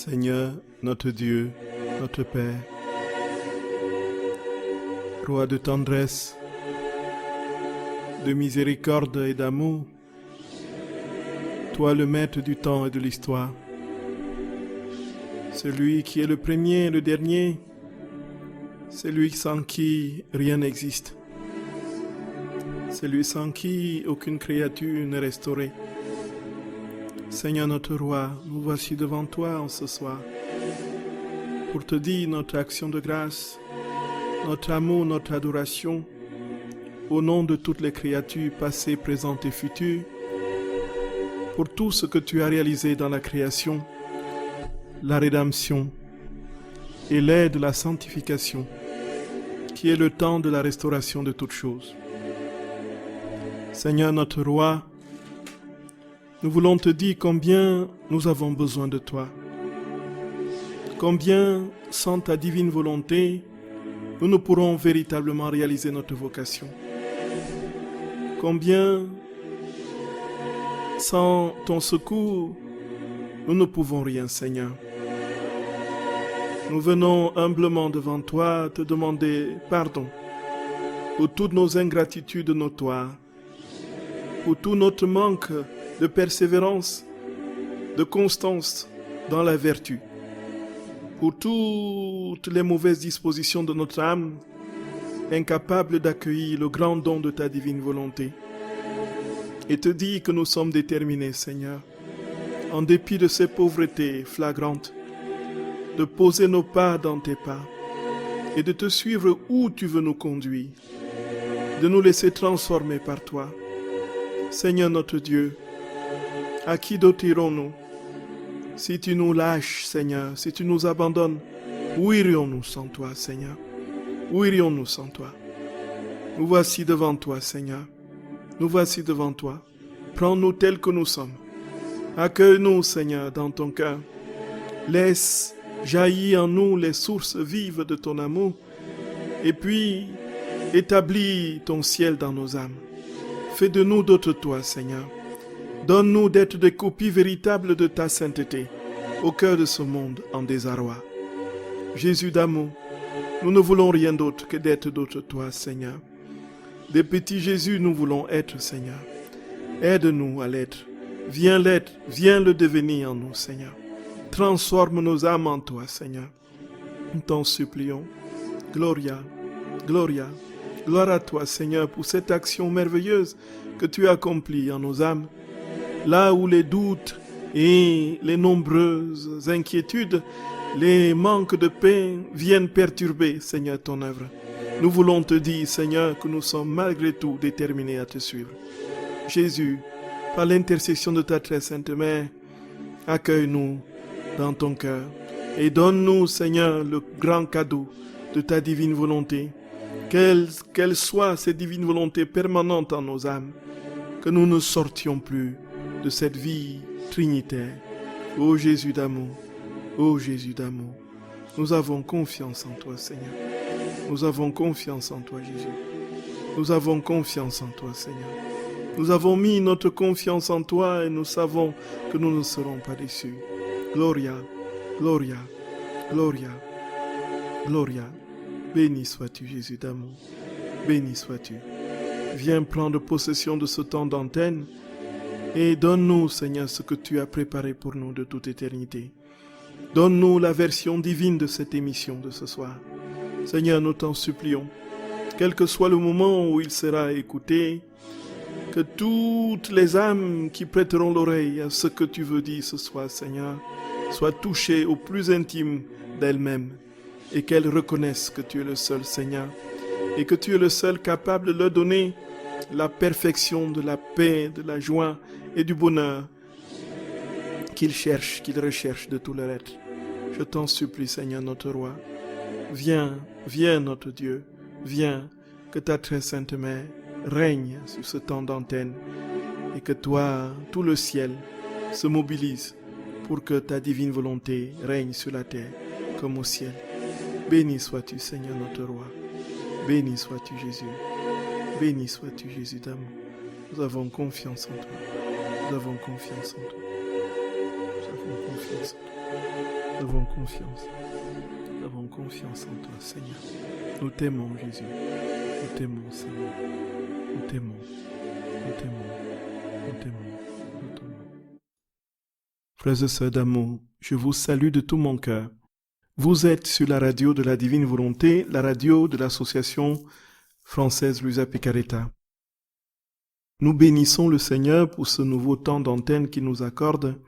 Seigneur, notre Dieu, notre Père, Roi de tendresse, de miséricorde et d'amour, toi le maître du temps et de l'histoire, celui qui est le premier et le dernier, celui sans qui rien n'existe, celui sans qui aucune créature n'est restaurée. Seigneur notre Roi, nous voici devant toi en ce soir pour te dire notre action de grâce, notre amour, notre adoration, au nom de toutes les créatures passées, présentes et futures, pour tout ce que tu as réalisé dans la création, la rédemption et l'aide de la sanctification, qui est le temps de la restauration de toutes choses. Seigneur notre Roi, nous voulons te dire combien nous avons besoin de toi, combien sans ta divine volonté, nous ne pourrons véritablement réaliser notre vocation, combien sans ton secours, nous ne pouvons rien, Seigneur. Nous venons humblement devant toi te demander pardon pour toutes nos ingratitudes notoires, pour tout notre manque de persévérance, de constance dans la vertu, pour toutes les mauvaises dispositions de notre âme, incapable d'accueillir le grand don de ta divine volonté. Et te dire que nous sommes déterminés, Seigneur, en dépit de ces pauvretés flagrantes, de poser nos pas dans tes pas et de te suivre où tu veux nous conduire, de nous laisser transformer par toi. Seigneur notre Dieu, à qui d'autre irons-nous? Si tu nous lâches, Seigneur, si tu nous abandonnes, où irions-nous sans toi, Seigneur? Où irions-nous sans toi? Nous voici devant toi, Seigneur. Nous voici devant toi. Prends-nous tels que nous sommes. Accueille-nous, Seigneur, dans ton cœur. Laisse jaillir en nous les sources vives de ton amour. Et puis, établis ton ciel dans nos âmes. Fais de nous d'autres toi, Seigneur. Donne-nous d'être des copies véritables de ta sainteté au cœur de ce monde en désarroi. Jésus d'amour, nous ne voulons rien d'autre que d'être d'autres toi, Seigneur. Des petits Jésus, nous voulons être, Seigneur. Aide-nous à l'être. Viens l'être, viens le devenir en nous, Seigneur. Transforme nos âmes en toi, Seigneur. Nous t'en supplions. Gloria, Gloria, gloire à toi, Seigneur, pour cette action merveilleuse que tu as accomplie en nos âmes. Là où les doutes et les nombreuses inquiétudes, les manques de paix viennent perturber, Seigneur, ton œuvre. Nous voulons te dire, Seigneur, que nous sommes malgré tout déterminés à te suivre. Jésus, par l'intercession de ta très sainte mère, accueille-nous dans ton cœur et donne-nous, Seigneur, le grand cadeau de ta divine volonté. Qu'elle soit cette divine volonté permanente en nos âmes, que nous ne sortions plus de cette vie trinitaire. Ô Jésus d'amour, ô Jésus d'amour, nous avons confiance en toi, Seigneur. Nous avons confiance en toi, Jésus. Nous avons confiance en toi, Seigneur. Nous avons mis notre confiance en toi et nous savons que nous ne serons pas déçus. Gloria, Gloria, Gloria, Gloria. Béni sois-tu, Jésus d'amour. Béni sois-tu. Viens prendre possession de ce temps d'antenne et donne-nous, Seigneur, ce que tu as préparé pour nous de toute éternité. Donne-nous la version divine de cette émission de ce soir. Seigneur, nous t'en supplions, quel que soit le moment où il sera écouté, que toutes les âmes qui prêteront l'oreille à ce que tu veux dire ce soir, Seigneur, soient touchées au plus intime d'elles-mêmes et qu'elles reconnaissent que tu es le seul Seigneur et que tu es le seul capable de leur donner la perfection de la paix, de la joie et du bonheur qu'ils cherchent, qu'ils recherchent de tout leur être. Je t'en supplie, Seigneur notre Roi. Viens, viens notre Dieu, viens, que ta très sainte mère règne sur ce temps d'antenne et que toi, tout le ciel, se mobilise pour que ta divine volonté règne sur la terre comme au ciel. Béni sois-tu, Seigneur notre Roi. Béni sois-tu, Jésus. Béni sois-tu, Jésus d'amour. Nous avons confiance en toi. Nous avons confiance en toi. Nous avons confiance en toi. Nous avons confiance. Nous avons confiance en toi, Seigneur. Nous t'aimons, Jésus. Nous t'aimons, Seigneur. Nous t'aimons. Nous t'aimons. Nous t'aimons. Nous t'aimons. Frères et sœurs d'amour, je vous salue de tout mon cœur. Vous êtes sur la radio de la Divine Volonté, la radio de l'association française Luisa Picaretta. Nous bénissons le Seigneur pour ce nouveau temps d'antenne qu'il nous accorde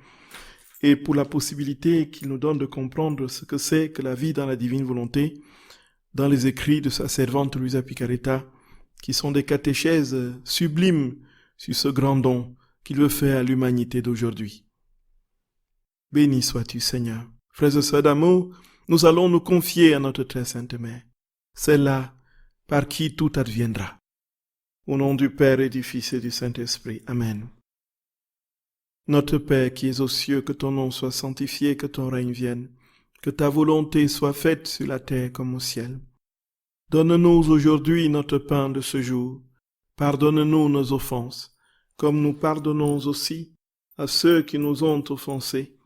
et pour la possibilité qu'il nous donne de comprendre ce que c'est que la vie dans la Divine Volonté, dans les écrits de sa servante Luisa Picaretta, qui sont des catéchèses sublimes sur ce grand don qu'il veut faire à l'humanité d'aujourd'hui. Béni sois-tu, Seigneur. Frères et sœurs d'amour, nous allons nous confier à notre très sainte Mère, celle-là par qui tout adviendra. Au nom du Père et du Fils et du Saint-Esprit. Amen. Notre Père qui es aux cieux, que ton nom soit sanctifié, que ton règne vienne, que ta volonté soit faite sur la terre comme au ciel. Donne-nous aujourd'hui notre pain de ce jour. Pardonne-nous nos offenses, comme nous pardonnons aussi à ceux qui nous ont offensés.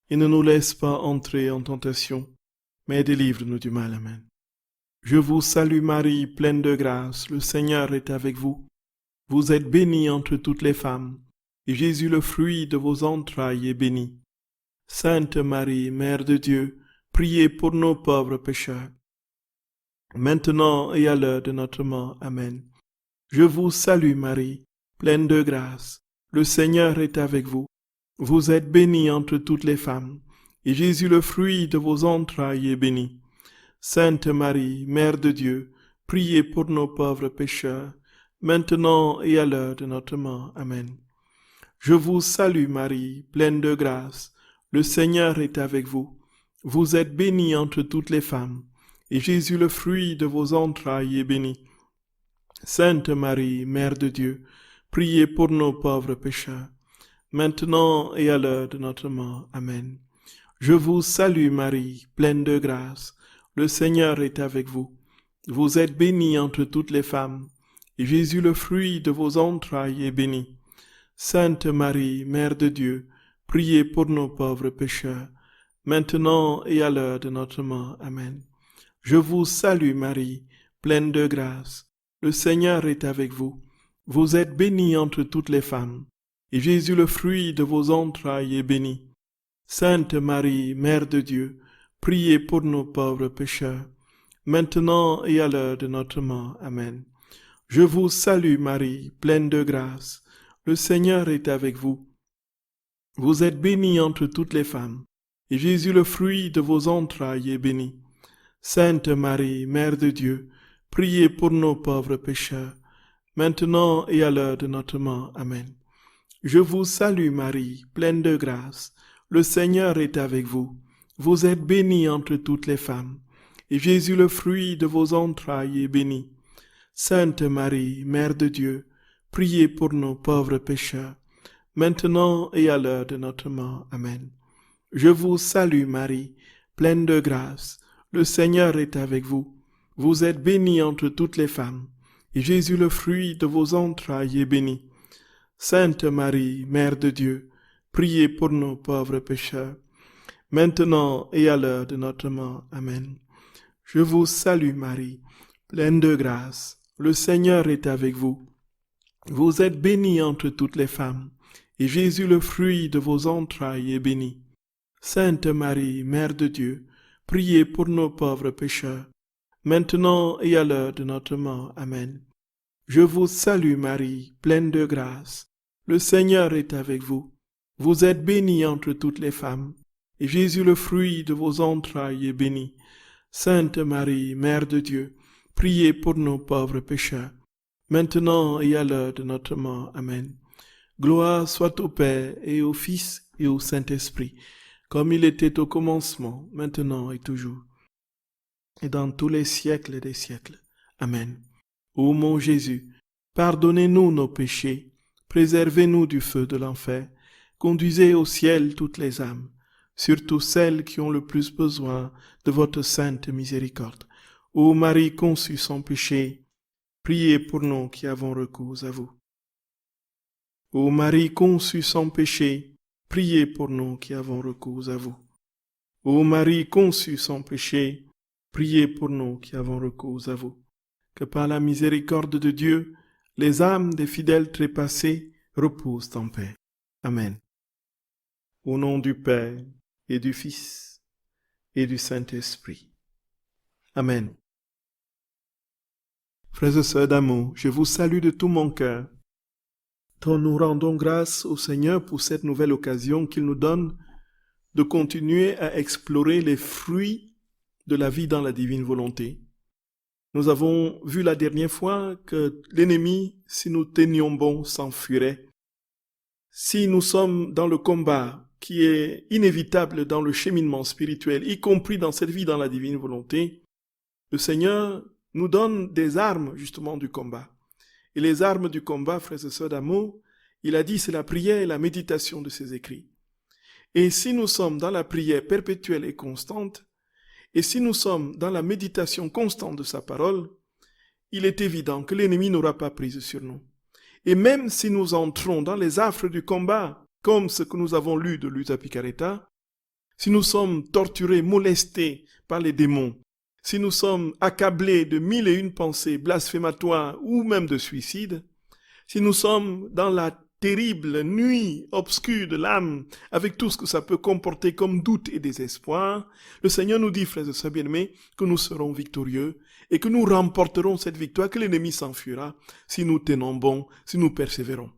Et ne nous laisse pas entrer en tentation, mais délivre-nous du mal. Amen. Je vous salue Marie, pleine de grâce, le Seigneur est avec vous. Vous êtes bénie entre toutes les femmes, et Jésus, le fruit de vos entrailles, est béni. Sainte Marie, Mère de Dieu, priez pour nos pauvres pécheurs, maintenant et à l'heure de notre mort. Amen. Je vous salue Marie, pleine de grâce, le Seigneur est avec vous. Vous êtes bénie entre toutes les femmes, et Jésus, le fruit de vos entrailles, est béni. Sainte Marie, Mère de Dieu, priez pour nos pauvres pécheurs, maintenant et à l'heure de notre mort. Amen. Je vous salue Marie, pleine de grâce, le Seigneur est avec vous. Vous êtes bénie entre toutes les femmes, et Jésus, le fruit de vos entrailles, est béni. Sainte Marie, Mère de Dieu, priez pour nos pauvres pécheurs, maintenant et à l'heure de notre mort. Amen. Je vous salue Marie, pleine de grâce, le Seigneur est avec vous. Vous êtes bénie entre toutes les femmes, et Jésus, le fruit de vos entrailles, est béni. Sainte Marie, Mère de Dieu, priez pour nos pauvres pécheurs, maintenant et à l'heure de notre mort. Amen. Je vous salue Marie, pleine de grâce, le Seigneur est avec vous. Vous êtes bénie entre toutes les femmes, et Jésus, le fruit de vos entrailles, est béni. Sainte Marie, Mère de Dieu, priez pour nos pauvres pécheurs, maintenant et à l'heure de notre mort. Amen. Je vous salue Marie, pleine de grâce, le Seigneur est avec vous. Vous êtes bénie entre toutes les femmes, et Jésus, le fruit de vos entrailles, est béni. Sainte Marie, Mère de Dieu, priez pour nos pauvres pécheurs, maintenant et à l'heure de notre mort. Amen. Je vous salue Marie, pleine de grâce, le Seigneur est avec vous. Vous êtes bénie entre toutes les femmes, et Jésus, le fruit de vos entrailles, est béni. Sainte Marie, Mère de Dieu, priez pour nos pauvres pécheurs, maintenant et à l'heure de notre mort. Amen. Je vous salue Marie, pleine de grâce, le Seigneur est avec vous. Vous êtes bénie entre toutes les femmes, et Jésus, le fruit de vos entrailles, est béni. Sainte Marie, Mère de Dieu, priez pour nos pauvres pécheurs, maintenant et à l'heure de notre mort. Amen. Je vous salue Marie, pleine de grâce, le Seigneur est avec vous. Vous êtes bénie entre toutes les femmes, et Jésus, le fruit de vos entrailles, est béni. Sainte Marie, Mère de Dieu, priez pour nos pauvres pécheurs, maintenant et à l'heure de notre mort. Amen. Je vous salue Marie, pleine de grâce, le Seigneur est avec vous. Vous êtes bénie entre toutes les femmes, et Jésus, le fruit de vos entrailles, est béni. Sainte Marie, Mère de Dieu, priez pour nos pauvres pécheurs, maintenant et à l'heure de notre mort. Amen. Gloire soit au Père et au Fils et au Saint-Esprit, comme il était au commencement, maintenant et toujours, et dans tous les siècles des siècles. Amen. Ô mon Jésus, pardonnez-nous nos péchés, préservez-nous du feu de l'enfer, conduisez au ciel toutes les âmes, surtout celles qui ont le plus besoin de votre sainte miséricorde. Ô Marie conçue sans péché, priez pour nous qui avons recours à vous. Ô Marie conçue sans péché, priez pour nous qui avons recours à vous. Ô Marie conçue sans péché, priez pour nous qui avons recours à vous. Que par la miséricorde de Dieu, les âmes des fidèles trépassés reposent en paix. Amen. Au nom du Père et du Fils et du Saint-Esprit. Amen. Frères et sœurs d'amour, je vous salue de tout mon cœur. Nous rendons grâce au Seigneur pour cette nouvelle occasion qu'il nous donne de continuer à explorer les fruits de la vie dans la divine volonté. Nous avons vu la dernière fois que l'ennemi, si nous tenions bon, s'enfuirait. Si nous sommes dans le combat qui est inévitable dans le cheminement spirituel, y compris dans cette vie dans la divine volonté, le Seigneur nous donne des armes justement du combat. Et les armes du combat, frères et sœurs d'amour, il a dit c'est la prière et la méditation de ses écrits. Et si nous sommes dans la prière perpétuelle et constante, et si nous sommes dans la méditation constante de sa parole, il est évident que l'ennemi n'aura pas prise sur nous. Et même si nous entrons dans les affres du combat, comme ce que nous avons lu de Luisa Picaretta, si nous sommes torturés, molestés par les démons, si nous sommes accablés de 1001 pensées blasphématoires ou même de suicide, si nous sommes dans la terrible nuit obscure de l'âme, avec tout ce que ça peut comporter comme doute et désespoir, le Seigneur nous dit, frères et sœurs bien-aimés, que nous serons victorieux et que nous remporterons cette victoire, que l'ennemi s'enfuira si nous tenons bon, si nous persévérons.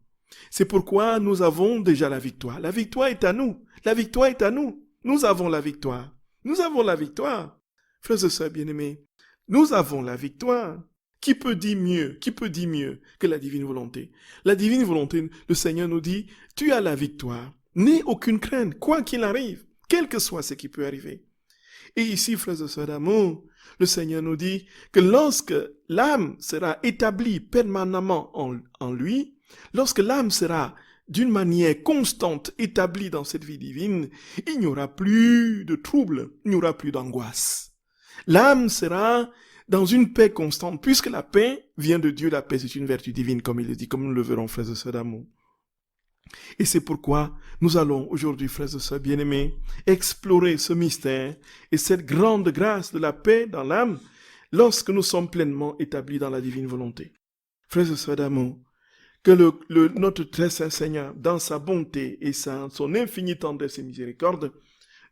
C'est pourquoi nous avons déjà la victoire. La victoire est à nous. La victoire est à nous. Nous avons la victoire. Nous avons la victoire. Frères et sœurs bien-aimés, nous avons la victoire. Qui peut dire mieux que la divine volonté? La divine volonté, le Seigneur nous dit, tu as la victoire. N'aie aucune crainte, quoi qu'il arrive, quel que soit ce qui peut arriver. Et ici, frères et sœurs d'amour, le Seigneur nous dit que lorsque l'âme sera établie permanemment en lui, lorsque l'âme sera d'une manière constante établie dans cette vie divine, il n'y aura plus de troubles, il n'y aura plus d'angoisse. L'âme sera dans une paix constante, puisque la paix vient de Dieu, la paix c'est une vertu divine, comme il le dit, comme nous le verrons, frères et sœurs d'amour. Et c'est pourquoi nous allons aujourd'hui, frères et sœurs bien-aimés, explorer ce mystère et cette grande grâce de la paix dans l'âme lorsque nous sommes pleinement établis dans la divine volonté. Frères et sœurs d'amour, que notre très saint Seigneur, dans sa bonté et son infinie tendresse et miséricorde,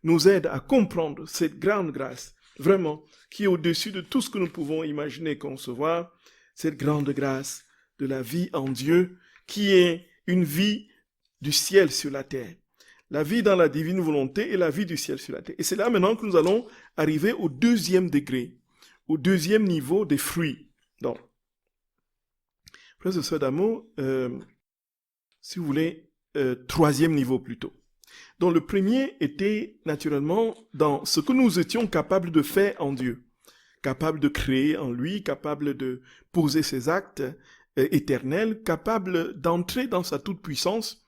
nous aide à comprendre cette grande grâce, vraiment, qui est au-dessus de tout ce que nous pouvons imaginer et concevoir, cette grande grâce de la vie en Dieu, qui est une vie du ciel sur la terre. La vie dans la divine volonté et la vie du ciel sur la terre. Et c'est là maintenant que nous allons arriver au deuxième degré, au deuxième niveau des fruits. Donc, frères et sœurs d'amour, si vous voulez, troisième niveau plutôt. Donc le premier était naturellement dans ce que nous étions capables de faire en Dieu, capables de créer en lui, capables de poser ses actes éternels, capables d'entrer dans sa toute-puissance,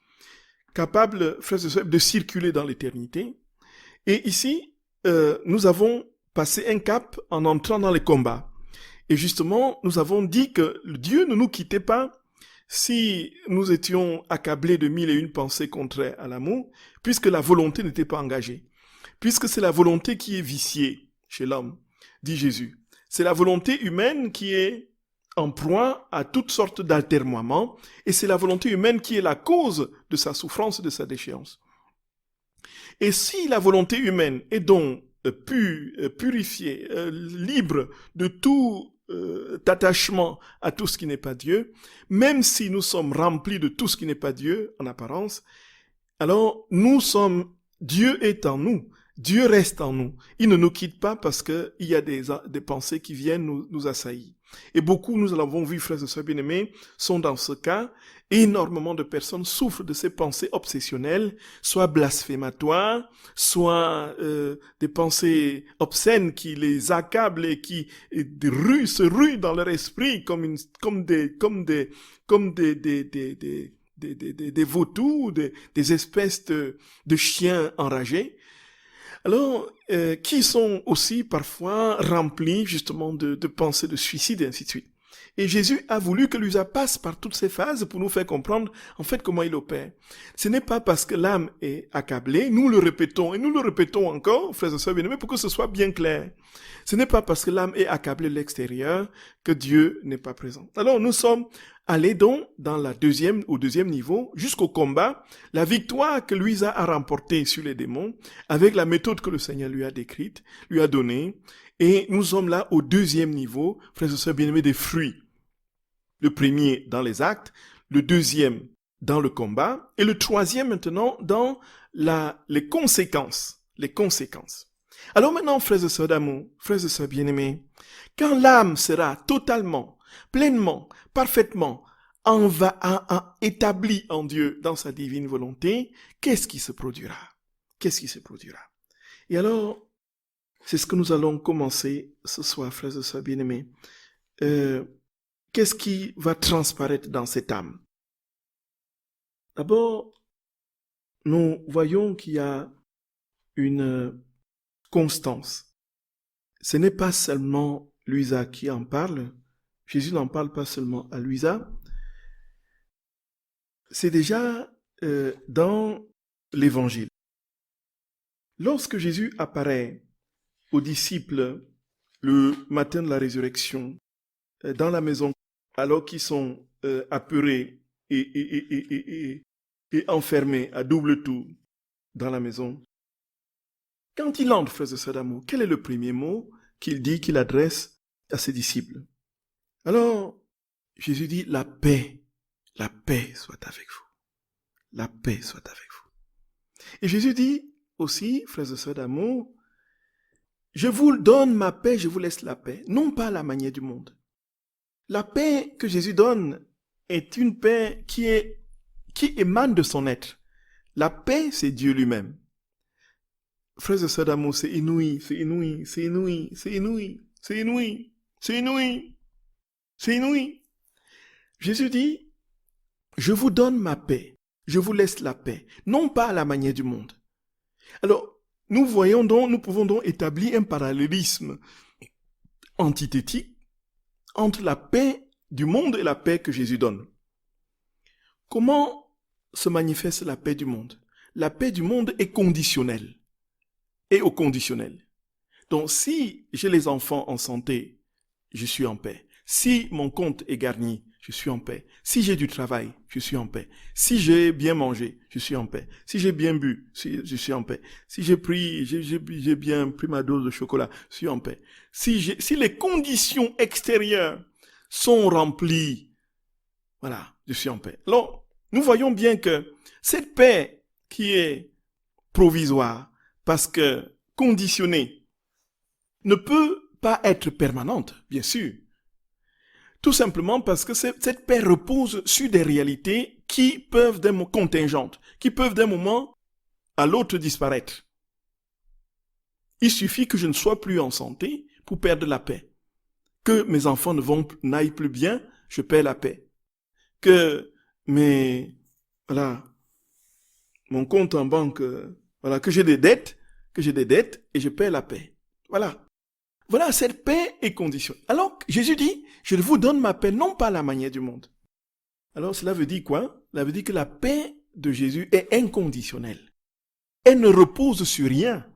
capables, frères et sœurs, de circuler dans l'éternité. Et ici, nous avons passé un cap en entrant dans les combats. Et justement, nous avons dit que Dieu ne nous quittait pas si nous étions accablés de 1001 pensées contraires à l'amour, puisque la volonté n'était pas engagée. Puisque c'est la volonté qui est viciée chez l'homme, dit Jésus. C'est la volonté humaine qui est en proie à toutes sortes d'altermoiements, et c'est la volonté humaine qui est la cause de sa souffrance et de sa déchéance. Et si la volonté humaine est donc purifiée, libre de tout attachement à tout ce qui n'est pas Dieu, même si nous sommes remplis de tout ce qui n'est pas Dieu en apparence, alors Dieu est en nous, Dieu reste en nous. Il ne nous quitte pas parce qu'il y a des pensées qui viennent nous assaillir. Et beaucoup, nous l'avons vu, frères et sœurs bien-aimés, sont dans ce cas. Énormément de personnes souffrent de ces pensées obsessionnelles, soit blasphématoires, soit des pensées obscènes qui les accablent et qui se ruent dans leur esprit comme des vautours, des espèces de chiens enragés. Alors, qui sont aussi parfois remplis justement de pensées de suicide et ainsi de suite. Et Jésus a voulu que Luisa passe par toutes ces phases pour nous faire comprendre en fait comment il opère. Ce n'est pas parce que l'âme est accablée, nous le répétons et nous le répétons encore, frères et sœurs bien-aimés, pour que ce soit bien clair. Ce n'est pas parce que l'âme est accablée de l'extérieur que Dieu n'est pas présent. Alors nous sommes allés donc dans au deuxième niveau, jusqu'au combat, la victoire que Luisa a remportée sur les démons, avec la méthode que le Seigneur lui a décrite, lui a donnée. Et nous sommes là au deuxième niveau, frères et sœurs bien-aimés, des fruits. Le premier dans les actes, le deuxième dans le combat, et le troisième maintenant dans les conséquences. Les conséquences. Alors maintenant, frères et sœurs d'amour, frères et sœurs bien-aimés, quand l'âme sera totalement, pleinement, parfaitement établie en Dieu dans sa divine volonté, qu'est-ce qui se produira? Qu'est-ce qui se produira? Et alors, c'est ce que nous allons commencer ce soir, frères et sœurs bien-aimés. Qu'est-ce qui va transparaître dans cette âme? D'abord, nous voyons qu'il y a une constance. Ce n'est pas seulement Luisa qui en parle. Jésus n'en parle pas seulement à Luisa. C'est déjà dans l'Évangile. Lorsque Jésus apparaît aux disciples le matin de la résurrection, dans la maison, alors qu'ils sont apeurés et enfermés à double tour dans la maison. Quand il entre, frères et sœurs d'amour, quel est le premier mot qu'il dit, qu'il adresse à ses disciples? Alors, Jésus dit, la paix soit avec vous. La paix soit avec vous. Et Jésus dit aussi, frères et sœurs d'amour, je vous donne ma paix, je vous laisse la paix, non pas à la manière du monde. La paix que Jésus donne est une paix qui émane de son être. La paix, c'est Dieu lui-même. Frères et sœurs d'amour, c'est inouï, c'est inouï, c'est inouï, c'est inouï, c'est inouï, c'est inouï, c'est inouï. Jésus dit, je vous donne ma paix, je vous laisse la paix, non pas à la manière du monde. Alors, nous pouvons donc établir un parallélisme antithétique entre la paix du monde et la paix que Jésus donne. Comment se manifeste la paix du monde? La paix du monde est conditionnelle et au conditionnel. Donc, si j'ai les enfants en santé, je suis en paix. Si mon compte est garni, je suis en paix. Si j'ai du travail, je suis en paix. Si j'ai bien mangé, je suis en paix. Si j'ai bien bu, je suis en paix. Si j'ai bien pris ma dose de chocolat, je suis en paix. Si les conditions extérieures sont remplies, voilà, je suis en paix. Alors, nous voyons bien que cette paix qui est provisoire, parce que conditionnée, ne peut pas être permanente, bien sûr. Tout simplement parce que cette paix repose sur des réalités qui peuvent d'être contingentes, qui peuvent d'un moment à l'autre disparaître. Il suffit que je ne sois plus en santé pour perdre la paix. Que mes enfants n'aillent plus bien, je perds la paix. Que mon compte en banque, que j'ai des dettes et je perds la paix. Voilà, cette paix est conditionnée. Alors, Jésus dit, je vous donne ma paix, non pas à la manière du monde. Alors, cela veut dire quoi? Cela veut dire que la paix de Jésus est inconditionnelle. Elle ne repose sur rien.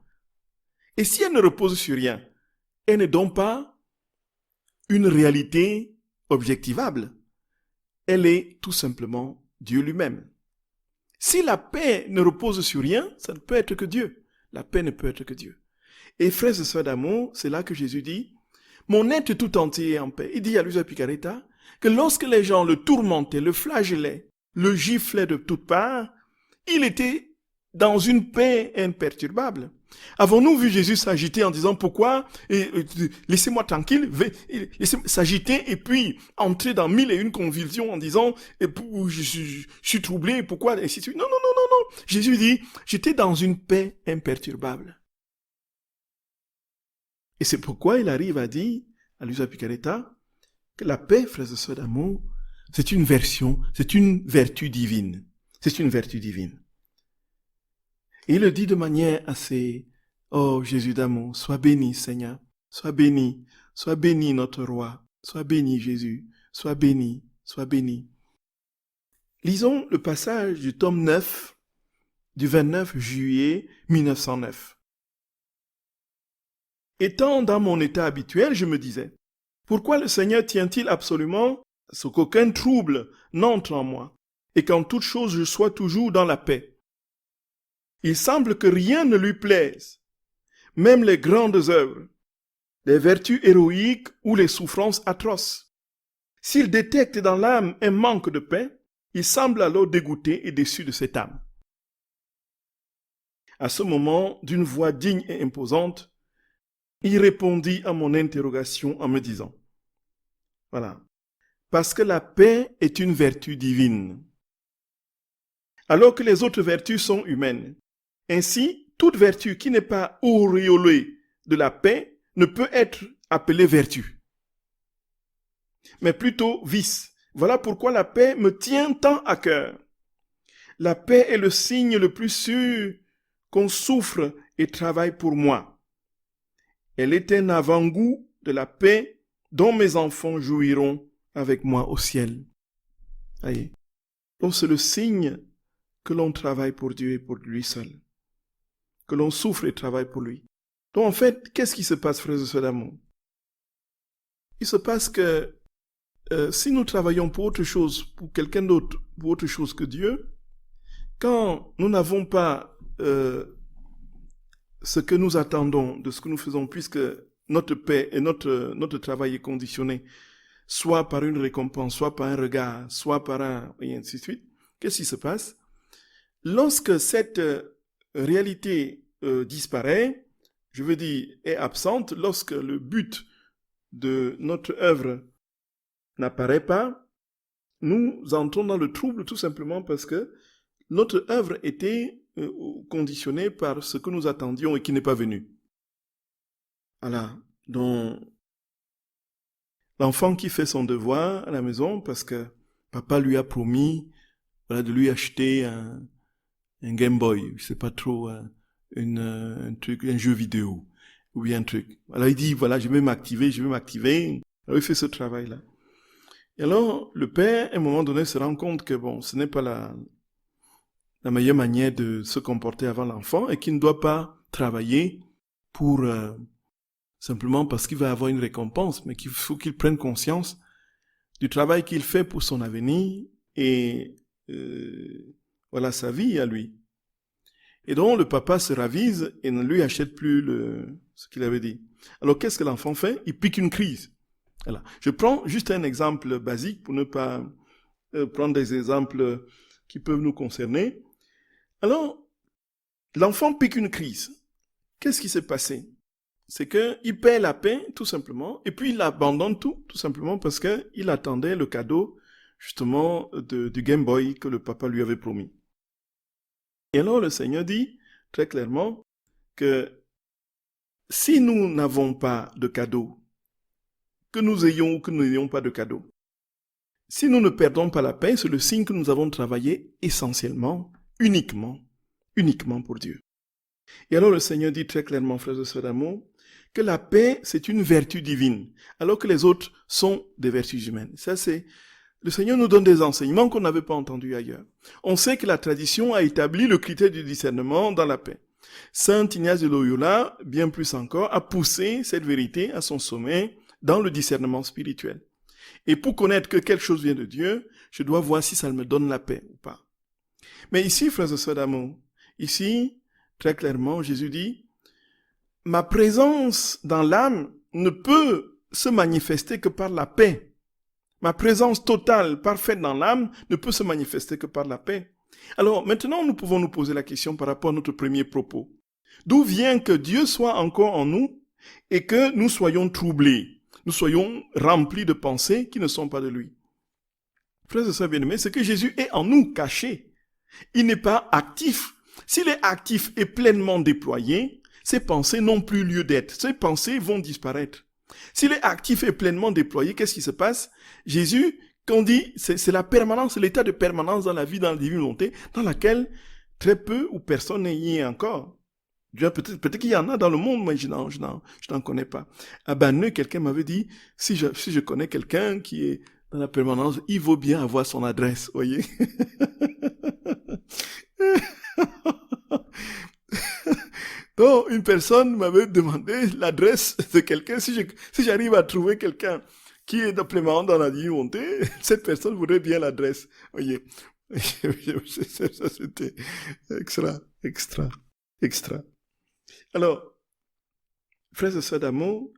Et si elle ne repose sur rien, elle n'est donc pas une réalité objectivable. Elle est tout simplement Dieu lui-même. Si la paix ne repose sur rien, ça ne peut être que Dieu. La paix ne peut être que Dieu. Et frères et sœurs d'amour, c'est là que Jésus dit, mon être tout entier est en paix. Il dit à Luisa Picaretta que lorsque les gens le tourmentaient, le flagellaient, le giflaient de toutes parts, il était dans une paix imperturbable. Avons-nous vu Jésus s'agiter en disant pourquoi laissez-moi tranquille, laissez-moi s'agiter et puis entrer dans 1001 convulsions en disant je suis troublé, pourquoi ainsi de suite. Non. Jésus dit, j'étais dans une paix imperturbable. Et c'est pourquoi il arrive à dire à Luisa Picaretta que la paix, frères et sœurs d'amour, c'est une vertu divine. C'est une vertu divine. Et il le dit de manière assez, oh Jésus d'amour, sois béni Seigneur, sois béni notre roi, sois béni Jésus, sois béni, sois béni. Lisons le passage du tome 9 du 29 juillet 1909. Étant dans mon état habituel, je me disais, pourquoi le Seigneur tient-il absolument à ce qu'aucun trouble n'entre en moi et qu'en toute chose je sois toujours dans la paix? Il semble que rien ne lui plaise, même les grandes œuvres, les vertus héroïques ou les souffrances atroces. S'il détecte dans l'âme un manque de paix, il semble alors dégoûté et déçu de cette âme. À ce moment, d'une voix digne et imposante, il répondit à mon interrogation en me disant, voilà, parce que la paix est une vertu divine, alors que les autres vertus sont humaines. Ainsi, toute vertu qui n'est pas auréolée de la paix ne peut être appelée vertu, mais plutôt vice. Voilà pourquoi la paix me tient tant à cœur. La paix est le signe le plus sûr qu'on souffre et travaille pour moi. Elle est un avant-goût de la paix dont mes enfants jouiront avec moi au ciel. Voyez. Donc c'est le signe que l'on travaille pour Dieu et pour lui seul. Que l'on souffre et travaille pour lui. Donc en fait, qu'est-ce qui se passe, frères et sœurs d'amour? Il se passe que si nous travaillons pour autre chose, pour quelqu'un d'autre, pour autre chose que Dieu, quand nous n'avons pas ce que nous attendons de ce que nous faisons, puisque notre paix et notre travail est conditionné, soit par une récompense, soit par un regard, soit par un... et ainsi de suite, qu'est-ce qui se passe? Lorsque cette réalité disparaît, je veux dire, est absente, lorsque le but de notre œuvre n'apparaît pas, nous entrons dans le trouble tout simplement parce que notre œuvre était conditionnée par ce que nous attendions et qui n'est pas venu. Voilà. Donc, l'enfant qui fait son devoir à la maison parce que papa lui a promis de lui acheter un Game Boy, je sais pas trop, un jeu vidéo ou bien un truc. Alors il dit, voilà, je vais m'activer. Alors il fait ce travail-là. Et alors, le père, à un moment donné, se rend compte que bon, ce n'est pas la meilleure manière de se comporter avant l'enfant et qu'il ne doit pas travailler pour simplement parce qu'il va avoir une récompense, mais qu'il faut qu'il prenne conscience du travail qu'il fait pour son avenir et voilà sa vie à lui. Et donc le papa se ravise et ne lui achète plus ce qu'il avait dit. Alors qu'est-ce que l'enfant fait? Il pique une crise. Voilà. Je prends juste un exemple basique pour ne pas prendre des exemples qui peuvent nous concerner. Alors, l'enfant pique une crise. Qu'est-ce qui s'est passé? C'est qu'il perd la paix, tout simplement, et puis il abandonne tout simplement parce qu'il attendait le cadeau, justement, du Game Boy que le papa lui avait promis. Et alors le Seigneur dit très clairement que si nous n'avons pas de cadeau, que nous ayons ou que nous n'ayons pas de cadeau, si nous ne perdons pas la paix, c'est le signe que nous avons travaillé essentiellement, uniquement pour Dieu. Et alors le Seigneur dit très clairement, frères et sœurs d'amour, que la paix, c'est une vertu divine, alors que les autres sont des vertus humaines. Ça, c'est... Le Seigneur nous donne des enseignements qu'on n'avait pas entendus ailleurs. On sait que la tradition a établi le critère du discernement dans la paix. Saint Ignace de Loyola, bien plus encore, a poussé cette vérité à son sommet dans le discernement spirituel. Et pour connaître que quelque chose vient de Dieu, je dois voir si ça me donne la paix ou pas. Mais ici, frères et sœurs d'amour, ici, très clairement, Jésus dit, ma présence dans l'âme ne peut se manifester que par la paix. Ma présence totale, parfaite dans l'âme ne peut se manifester que par la paix. Alors maintenant, nous pouvons nous poser la question par rapport à notre premier propos. D'où vient que Dieu soit encore en nous et que nous soyons troublés, nous soyons remplis de pensées qui ne sont pas de lui? Frères et sœurs bien-aimés, c'est que Jésus est en nous caché. Il n'est pas actif. S'il est actif et pleinement déployé, ses pensées n'ont plus lieu d'être. Ses pensées vont disparaître. S'il est actif et pleinement déployé, qu'est-ce qui se passe? Jésus, qu'on dit, c'est la permanence, l'état de permanence dans la vie, dans la divine volonté, dans laquelle très peu ou personne n'y est encore. Peut-être qu'il y en a dans le monde, mais je n'en connais pas. À Banneux, quelqu'un m'avait dit, si je connais quelqu'un qui est dans la permanence, il vaut bien avoir son adresse, voyez. Donc, une personne m'avait demandé l'adresse de quelqu'un. Si j'arrive à trouver quelqu'un qui est permanent dans la divinité, cette personne voudrait bien l'adresse, voyez. Ça, c'était extra. Alors, frères et sœurs d'amour,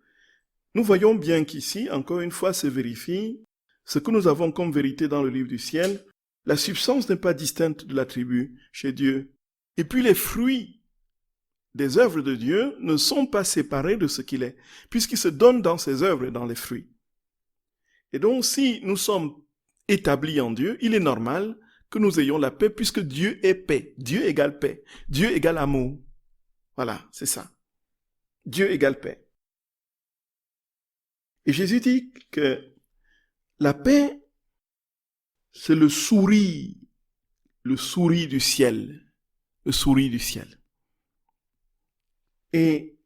nous voyons bien qu'ici, encore une fois, se vérifie ce que nous avons comme vérité dans le livre du ciel. La substance n'est pas distincte de l'attribut chez Dieu. Et puis les fruits des œuvres de Dieu ne sont pas séparés de ce qu'il est, puisqu'il se donne dans ses œuvres et dans les fruits. Et donc, si nous sommes établis en Dieu, il est normal que nous ayons la paix, puisque Dieu est paix. Dieu égale paix. Dieu égale amour. Voilà, c'est ça. Dieu égale paix. Et Jésus dit que la paix, c'est le sourire du ciel. Le sourire du ciel. Et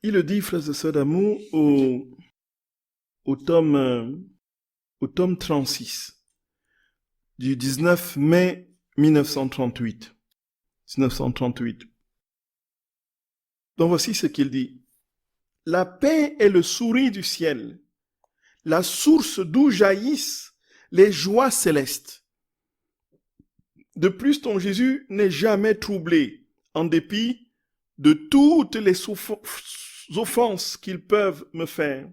il le dit, frères et sœurs d'amour, au tome 36, du 19 mai 1938. Donc voici ce qu'il dit. La paix est le sourire du ciel, la source d'où jaillissent les joies célestes. De plus, ton Jésus n'est jamais troublé, en dépit de toutes les offenses qu'ils peuvent me faire.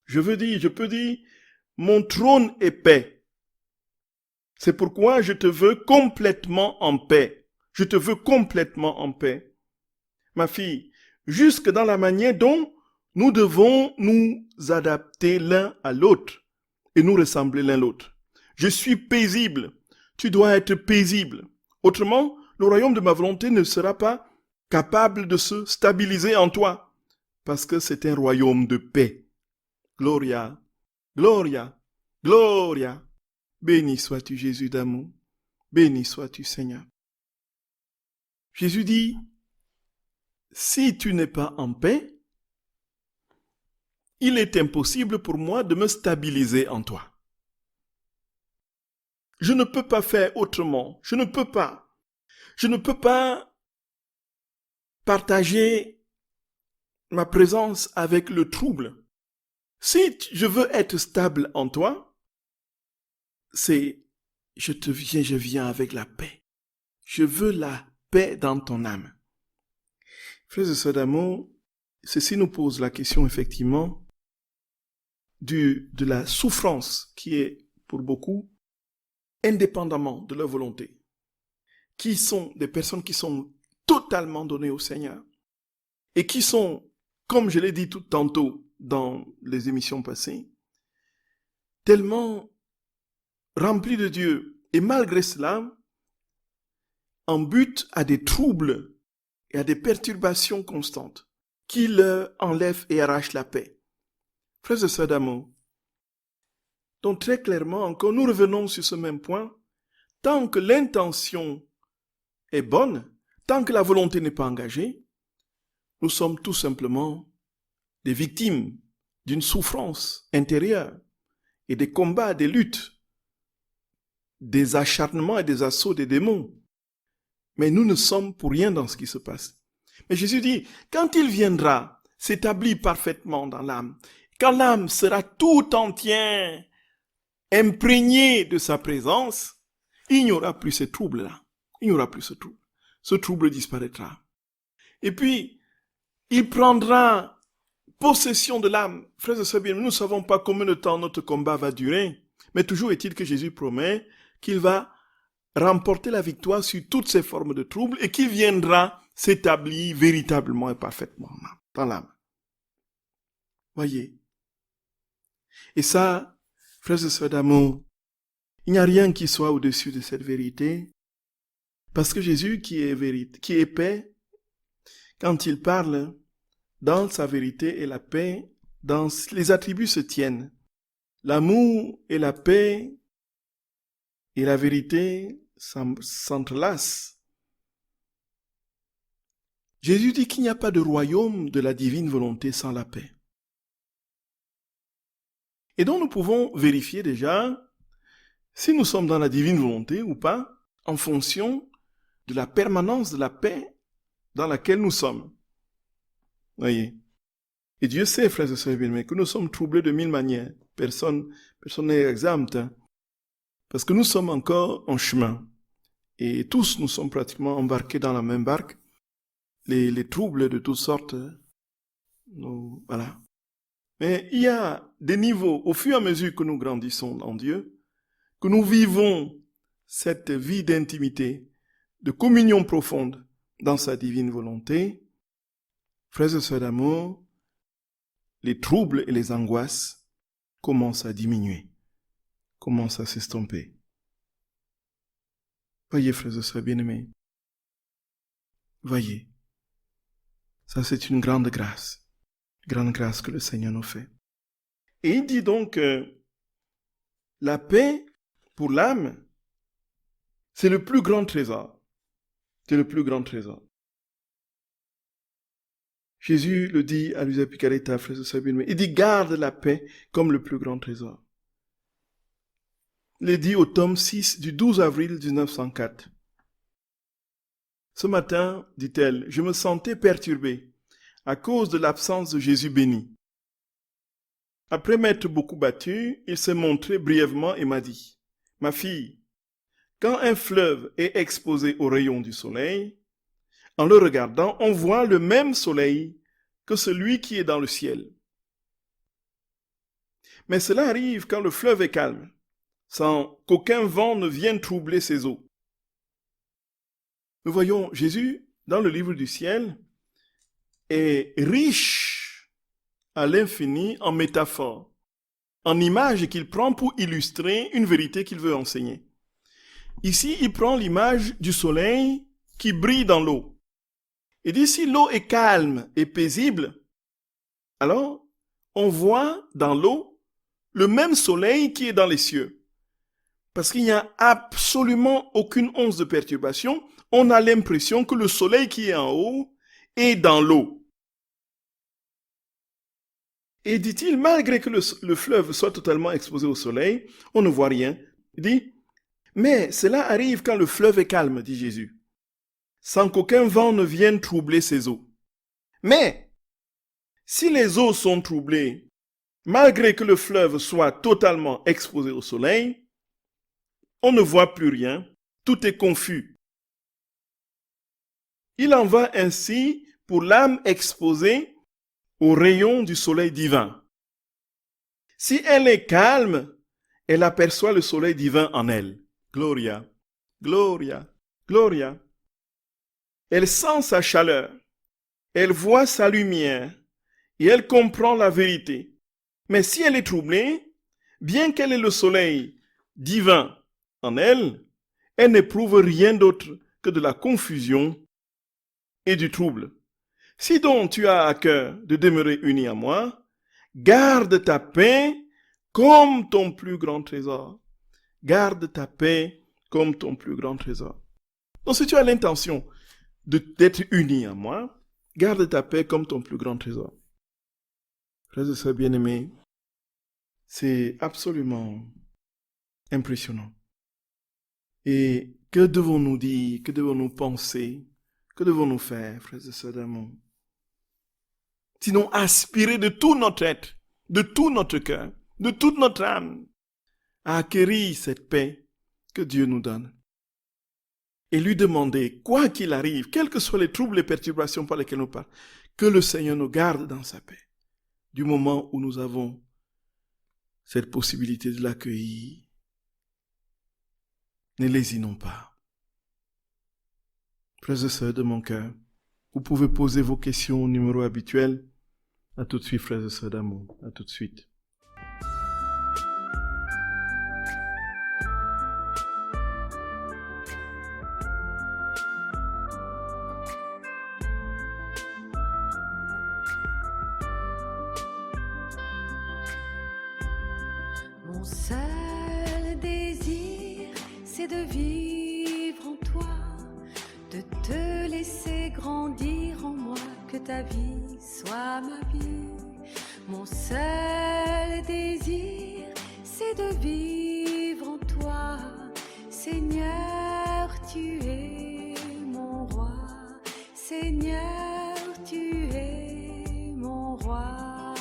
Je peux dire, mon trône est paix. C'est pourquoi je te veux complètement en paix. Je te veux complètement en paix. Ma fille, jusque dans la manière dont nous devons nous adapter l'un à l'autre et nous ressembler l'un à l'autre. Je suis paisible. Tu dois être paisible. Autrement, le royaume de ma volonté ne sera pas capable de se stabiliser en toi, parce que c'est un royaume de paix. Gloria, gloria, gloria. Béni sois-tu, Jésus d'amour. Béni sois-tu, Seigneur. Jésus dit, si tu n'es pas en paix, il est impossible pour moi de me stabiliser en toi. Je ne peux pas faire autrement. Je ne peux pas partager ma présence avec le trouble. Si je veux être stable en toi, c'est je viens avec la paix. Je veux la paix dans ton âme. Frères et sœurs d'amour, ceci nous pose la question effectivement de la souffrance qui est pour beaucoup indépendamment de leur volonté, qui sont des personnes qui sont totalement données au Seigneur et qui sont, comme je l'ai dit tout tantôt dans les émissions passées, tellement remplis de Dieu et malgré cela, en but à des troubles et à des perturbations constantes qui leur enlèvent et arrachent la paix. Frères et sœurs d'amour, donc très clairement encore, nous revenons sur ce même point, tant que l'intention est bonne, tant que la volonté n'est pas engagée, nous sommes tout simplement des victimes d'une souffrance intérieure et des combats, des luttes, des acharnements et des assauts des démons. Mais nous ne sommes pour rien dans ce qui se passe. Mais Jésus dit, quand il viendra s'établir parfaitement dans l'âme, quand l'âme sera tout entière imprégnée de sa présence, il n'y aura plus ce trouble-là. Il n'y aura plus ce trouble. Ce trouble disparaîtra. Et puis, il prendra possession de l'âme. Frères et sœurs bien, nous ne savons pas combien de temps notre combat va durer, mais toujours est-il que Jésus promet qu'il va remporter la victoire sur toutes ces formes de troubles et qu'il viendra s'établir véritablement et parfaitement dans l'âme. Voyez. Et ça, frères et sœurs d'amour, il n'y a rien qui soit au-dessus de cette vérité, parce que Jésus qui est vérité, qui est paix, quand il parle, dans sa vérité et la paix, dans les attributs se tiennent. L'amour et la paix et la vérité s'entrelacent. Jésus dit qu'il n'y a pas de royaume de la divine volonté sans la paix. Et donc nous pouvons vérifier déjà si nous sommes dans la divine volonté ou pas, en fonction de la permanence de la paix dans laquelle nous sommes. Voyez. Et Dieu sait, frères et sœurs bien-aimés, que nous sommes troublés de mille manières. Personne n'est exempt, hein, parce que nous sommes encore en chemin. Et tous, nous sommes pratiquement embarqués dans la même barque. Les troubles de toutes sortes, voilà. Mais il y a des niveaux, au fur et à mesure que nous grandissons en Dieu, que nous vivons cette vie d'intimité, de communion profonde dans sa divine volonté, frères et sœurs d'amour, les troubles et les angoisses commencent à diminuer, commencent à s'estomper. Voyez, frères et sœurs bien-aimés, voyez, ça c'est une grande grâce que le Seigneur nous fait. Et il dit donc que la paix pour l'âme, c'est le plus grand trésor. C'est le plus grand trésor. Jésus le dit à Luisa Picaretta, frère de Sabine, il dit garde la paix comme le plus grand trésor. Il est dit au tome 6 du 12 avril 1904. Ce matin, dit-elle, je me sentais perturbée à cause de l'absence de Jésus béni. Après m'être beaucoup battu, il s'est montré brièvement et m'a dit, ma fille, quand un fleuve est exposé aux rayons du soleil, en le regardant, on voit le même soleil que celui qui est dans le ciel. Mais cela arrive quand le fleuve est calme, sans qu'aucun vent ne vienne troubler ses eaux. Nous voyons Jésus, dans le livre du ciel, est riche à l'infini en métaphores, en images qu'il prend pour illustrer une vérité qu'il veut enseigner. Ici, il prend l'image du soleil qui brille dans l'eau. Il dit, si l'eau est calme et paisible, alors on voit dans l'eau le même soleil qui est dans les cieux. Parce qu'il n'y a absolument aucune once de perturbation, on a l'impression que le soleil qui est en haut est dans l'eau. Et dit-il, malgré que le fleuve soit totalement exposé au soleil, on ne voit rien. Il dit, mais cela arrive quand le fleuve est calme, dit Jésus, sans qu'aucun vent ne vienne troubler ses eaux. Mais, si les eaux sont troublées, malgré que le fleuve soit totalement exposé au soleil, on ne voit plus rien, tout est confus. Il en va ainsi pour l'âme exposée aux rayons du soleil divin. Si elle est calme, elle aperçoit le soleil divin en elle. Gloria, Gloria, Gloria. Elle sent sa chaleur, elle voit sa lumière et elle comprend la vérité. Mais si elle est troublée, bien qu'elle ait le soleil divin en elle, elle n'éprouve rien d'autre que de la confusion et du trouble. Si donc tu as à cœur de demeurer uni à moi, garde ta paix comme ton plus grand trésor. Garde ta paix comme ton plus grand trésor. Donc si tu as l'intention d'être uni à moi, garde ta paix comme ton plus grand trésor. Frères et sœurs bien-aimés, c'est absolument impressionnant. Et que devons-nous dire, que devons-nous penser, que devons-nous faire, frères et sœurs d'amour? Sinon aspirer de tout notre être, de tout notre cœur, de toute notre âme, à acquérir cette paix que Dieu nous donne. Et lui demander, quoi qu'il arrive, quels que soient les troubles et perturbations par lesquels nous passons, que le Seigneur nous garde dans sa paix, du moment où nous avons cette possibilité de l'accueillir. Ne lésinons pas. Frères et sœurs de mon cœur, vous pouvez poser vos questions au numéro habituel. À tout de suite, frères et sœurs d'amour. À tout de suite. Mon seul désir, c'est de vivre en toi, de te laisser grandir en moi, que ta vie soit ma vie. Mon seul désir, c'est de vivre en toi. Seigneur, tu es mon roi. Seigneur, tu es mon roi.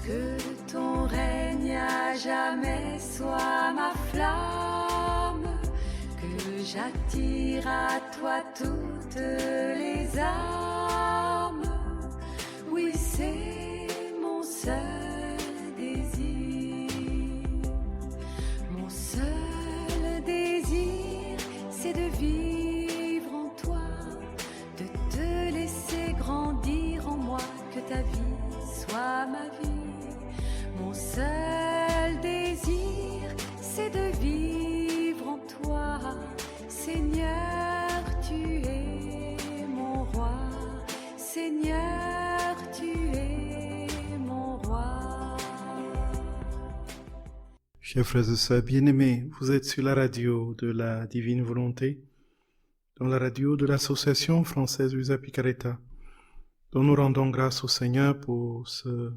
Que ton règne à jamais soit ma flamme, que j'attire à toi toutes les âmes. Oui, c'est mon seul désir. Mon seul désir, c'est de vivre en toi, de te laisser grandir en moi, que ta vie soit ma vie. Mon seul désir, c'est de vivre en toi. Seigneur, tu es mon roi. Seigneur, tu es mon roi. Chers frères et sœurs bien-aimés, vous êtes sur la radio de la Divine Volonté, dans la radio de l'Association française Luisa Picaretta, dont nous rendons grâce au Seigneur pour ce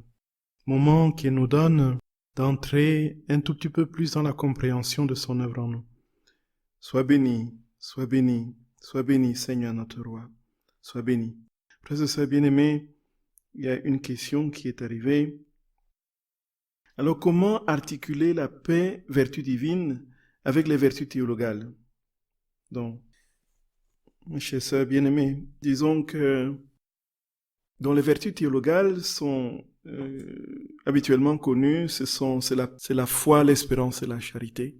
moment qu'il nous donne d'entrer un tout petit peu plus dans la compréhension de son œuvre en nous. Sois béni, sois béni, sois béni, Seigneur notre Roi, sois béni. Frères et sœurs bien-aimés, il y a une question qui est arrivée. Alors, comment articuler la paix, vertu divine, avec les vertus théologales? Donc, mes chers sœurs bien-aimés, disons que dont les vertus théologales sont habituellement connues, c'est la foi, l'espérance et la charité.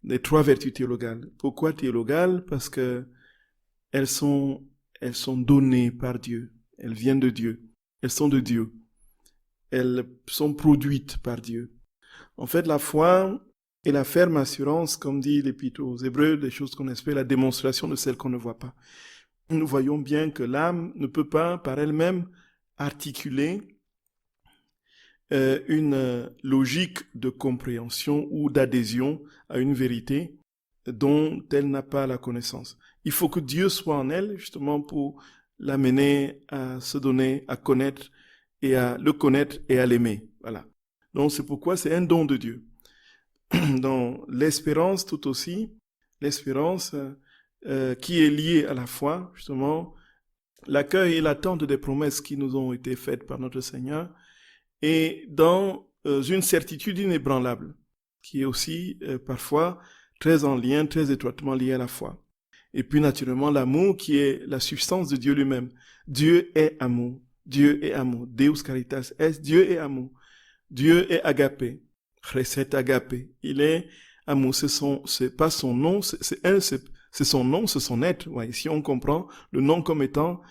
Les trois vertus théologales. Pourquoi théologales? Parce que elles sont données par Dieu. Elles viennent de Dieu. Elles sont de Dieu. Elles sont produites par Dieu. En fait, la foi est la ferme assurance, comme dit l'Épître aux Hébreux, des choses qu'on espère, la démonstration de celles qu'on ne voit pas. Nous voyons bien que l'âme ne peut pas, par elle-même, articuler une logique de compréhension ou d'adhésion à une vérité dont elle n'a pas la connaissance. Il faut que Dieu soit en elle, justement, pour l'amener à se donner, à connaître et à le connaître et à l'aimer. Voilà. Donc, c'est pourquoi c'est un don de Dieu. Dans l'espérance, tout aussi, l'espérance qui est liée à la foi, justement, l'accueil et l'attente des promesses qui nous ont été faites par notre Seigneur, et dans une certitude inébranlable, qui est aussi parfois très en lien, très étroitement liée à la foi. Et puis naturellement l'amour qui est la substance de Dieu lui-même. Dieu est amour. Dieu est amour. Deus caritas est. Dieu est amour. Dieu est agapé. Chesed agapé. Il est amour. C'est pas son nom, c'est son nom, c'est son être. Ouais, ici on comprend le nom comme étant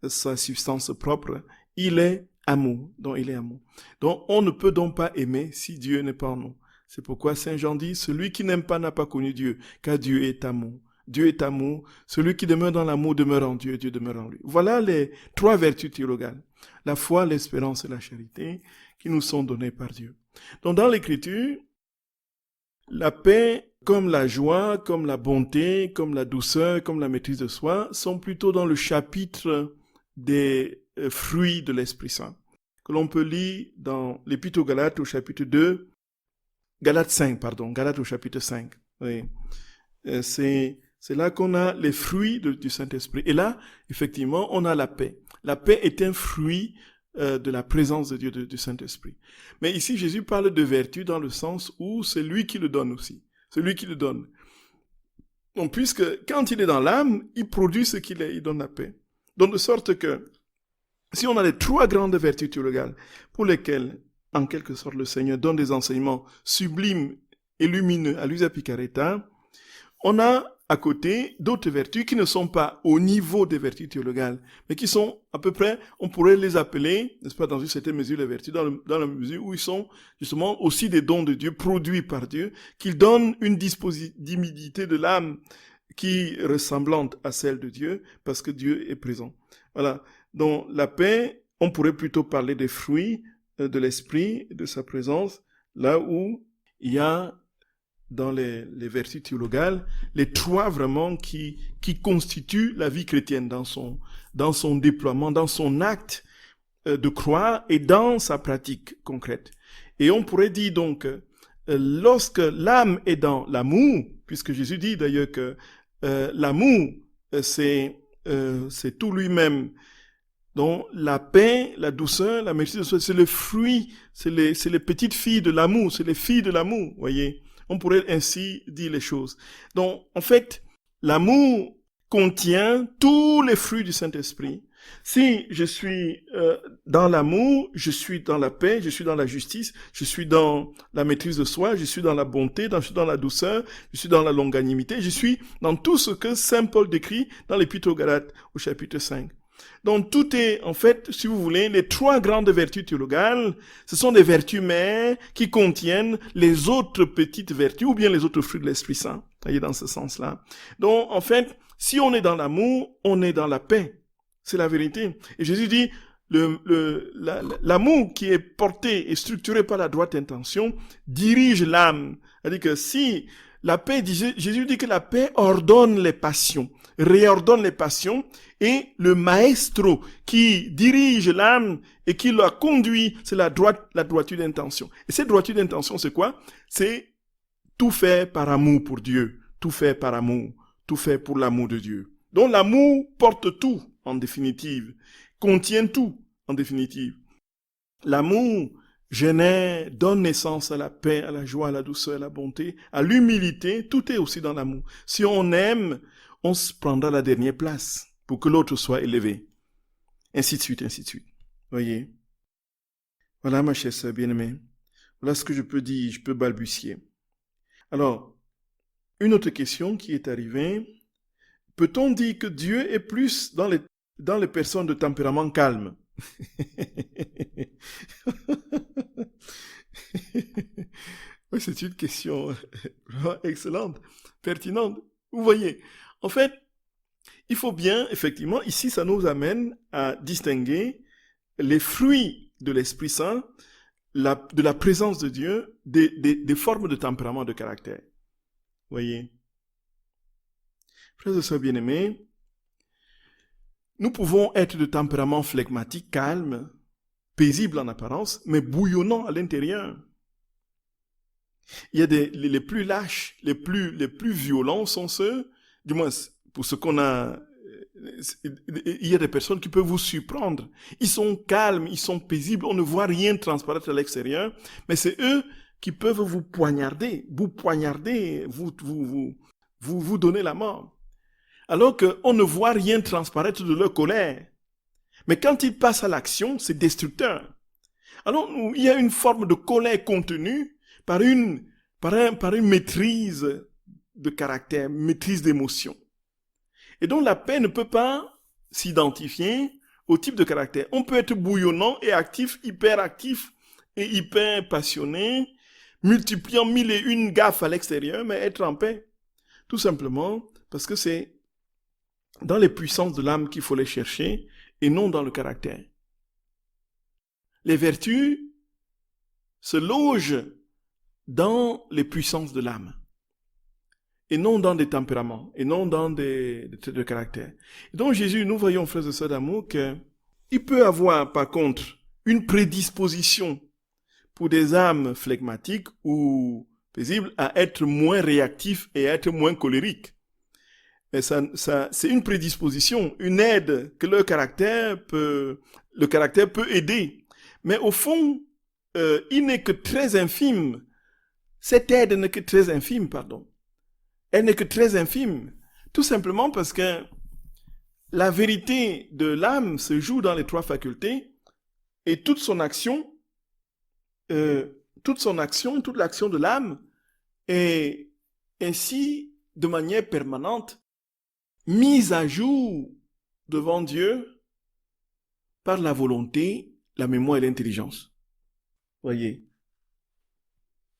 sa substance propre. Il est amour. Donc il est amour. Donc on ne peut donc pas aimer si Dieu n'est pas en nous. C'est pourquoi Saint Jean dit, celui qui n'aime pas n'a pas connu Dieu, car Dieu est amour. Dieu est amour. Celui qui demeure dans l'amour demeure en Dieu, Dieu demeure en lui. Voilà les trois vertus théologales. La foi, l'espérance et la charité qui nous sont données par Dieu. Donc dans l'Écriture, la paix, comme la joie, comme la bonté, comme la douceur, comme la maîtrise de soi, sont plutôt dans le chapitre des fruits de l'Esprit Saint, que l'on peut lire dans l'Épître aux Galates au chapitre 2, Galates au chapitre 5. Oui. C'est là qu'on a les fruits du Saint-Esprit. Et là, effectivement, on a la paix. La paix est un fruit de la présence de Dieu, du Saint-Esprit. Mais ici, Jésus parle de vertu dans le sens où c'est lui qui le donne aussi. C'est lui qui le donne. Donc, puisque quand il est dans l'âme, il produit ce qu'il est, il donne la paix. Donc, de sorte que, si on a les trois grandes vertus théologales pour lesquelles, en quelque sorte, le Seigneur donne des enseignements sublimes et lumineux à Luisa Picaretta, on a à côté d'autres vertus qui ne sont pas au niveau des vertus théologales, mais qui sont à peu près, on pourrait les appeler, n'est-ce pas, dans une certaine mesure, les vertus, dans la mesure où ils sont justement aussi des dons de Dieu, produits par Dieu, qu'ils donnent une disponibilité de l'âme qui est ressemblante à celle de Dieu, parce que Dieu est présent. Voilà. Donc la paix, on pourrait plutôt parler des fruits de l'esprit, de sa présence, là où il y a dans les vertus théologales, les trois vraiment qui constituent la vie chrétienne dans son déploiement, dans son acte de croire et dans sa pratique concrète. Et on pourrait dire donc, lorsque l'âme est dans l'amour, puisque Jésus dit d'ailleurs que l'amour, c'est tout lui-même. Donc la paix, la douceur, la maîtrise de soi, c'est le fruit, c'est les petites filles de l'amour, c'est les filles de l'amour, voyez. On pourrait ainsi dire les choses. Donc en fait, l'amour contient tous les fruits du Saint-Esprit. Si je suis dans l'amour, je suis dans la paix, je suis dans la justice, je suis dans la maîtrise de soi, je suis dans la bonté, je suis dans la douceur, je suis dans la longanimité, je suis dans tout ce que Saint Paul décrit dans l'Épître aux Galates au chapitre 5. Donc tout est, en fait, si vous voulez, les 3 grandes vertus théologales, ce sont des vertus mères qui contiennent les autres petites vertus ou bien les autres fruits de l'Esprit Saint. Vous voyez, dans ce sens-là. Donc, en fait, si on est dans l'amour, on est dans la paix. C'est la vérité. Et Jésus dit, l'amour qui est porté et structuré par la droite intention dirige l'âme. C'est-à-dire que si la paix, Jésus dit que la paix ordonne les passions, réordonne les passions, et le maestro qui dirige l'âme et qui la conduit, c'est la droiture d'intention. Et cette droiture d'intention, c'est quoi? C'est tout fait par amour pour Dieu, tout fait par amour, tout fait pour l'amour de Dieu. Donc l'amour porte tout, en définitive, contient tout, en définitive. L'amour génère, donne naissance à la paix, à la joie, à la douceur, à la bonté, à l'humilité, tout est aussi dans l'amour. Si on aime, on se prendra la dernière place pour que l'autre soit élevé. Ainsi de suite, ainsi de suite. Voyez? Voilà, ma chère sœur bien-aimée. Voilà ce que je peux dire, je peux balbutier. Alors, une autre question qui est arrivée. Peut-on dire que Dieu est plus dans les personnes de tempérament calme? Oui, c'est une question vraiment excellente, pertinente. Vous voyez, en fait, il faut bien, effectivement, ici, ça nous amène à distinguer les fruits de l'Esprit Saint, de la présence de Dieu, des formes de tempérament, de caractère. Vous voyez? Frères et sœurs bien-aimés, nous pouvons être de tempérament flegmatique, calme, paisible en apparence, mais bouillonnant à l'intérieur. Il y a les plus lâches, les plus violents sont ceux, du moins pour ce qu'on a, il y a des personnes qui peuvent vous surprendre. Ils sont calmes, ils sont paisibles, on ne voit rien transparaître à l'extérieur, mais c'est eux qui peuvent vous poignarder, vous donner la mort. Alors qu'on ne voit rien transparaître de leur colère. Mais quand ils passent à l'action, c'est destructeur. Alors, il y a une forme de colère contenue par une maîtrise de caractère, maîtrise d'émotion. Et donc, la paix ne peut pas s'identifier au type de caractère. On peut être bouillonnant et actif, hyperactif et hyper passionné, multipliant 1001 gaffes à l'extérieur, mais être en paix. Tout simplement parce que c'est dans les puissances de l'âme qu'il faut les chercher et non dans le caractère. Les vertus se logent dans les puissances de l'âme et non dans des tempéraments et non dans des traits de caractère. Et donc Jésus, nous voyons, frères et sœurs d'amour, qu'il peut avoir par contre une prédisposition pour des âmes flegmatiques ou paisibles à être moins réactifs et à être moins colériques. Mais c'est une prédisposition, une aide que le caractère peut aider. Mais au fond, il n'est que très infime. Cette aide n'est que très infime, pardon. Elle n'est que très infime. Tout simplement parce que la vérité de l'âme se joue dans les 3 facultés et toute l'action de l'âme est ainsi, de manière permanente, mise à jour devant Dieu par la volonté, la mémoire et l'intelligence. Voyez.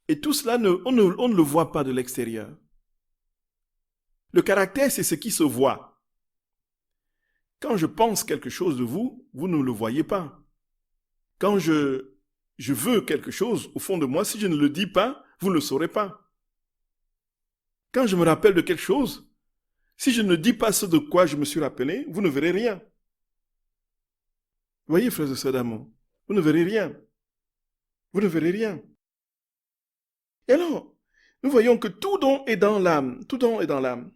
Et tout cela, on ne le voit pas de l'extérieur. Le caractère, c'est ce qui se voit. Quand je pense quelque chose de vous, vous ne le voyez pas. Quand je veux quelque chose au fond de moi, si je ne le dis pas, vous ne le saurez pas. Quand je me rappelle de quelque chose, si je ne dis pas ce de quoi je me suis rappelé, vous ne verrez rien. Voyez, frères et sœurs d'amour, vous ne verrez rien. vous ne verrez rien. Et alors, nous voyons que tout don est dans l'âme. Tout don est dans l'âme.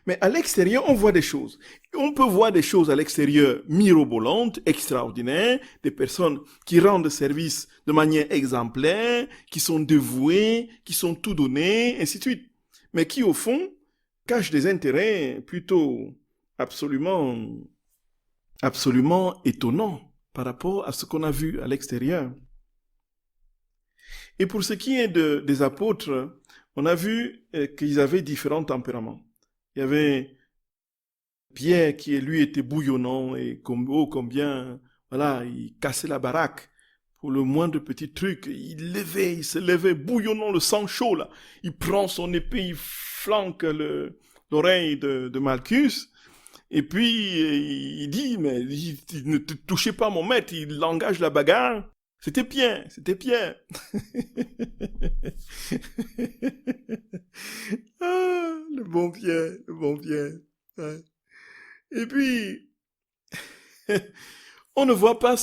Mais à l'extérieur, on voit des choses. On peut voir des choses à l'extérieur mirobolantes, extraordinaires, des personnes qui rendent service de manière exemplaire, qui sont dévouées, qui sont tout données, ainsi de suite. Mais qui, au fond, cachent des intérêts plutôt absolument étonnants par rapport à ce qu'on a vu à l'extérieur. Et pour ce qui est des apôtres, on a vu qu'ils avaient différents tempéraments. Il y avait Pierre qui, lui, était bouillonnant et combien, voilà, il cassait la baraque pour le moindre petit truc. Il se levait bouillonnant, le sang chaud, là. Il prend son épée, il flanque l'oreille de Malchus. Et puis, il dit, mais ne touchez pas mon maître, il engage la bagarre. C'était Pierre. Ah, le bon Pierre. Ouais. Et puis, on ne voit pas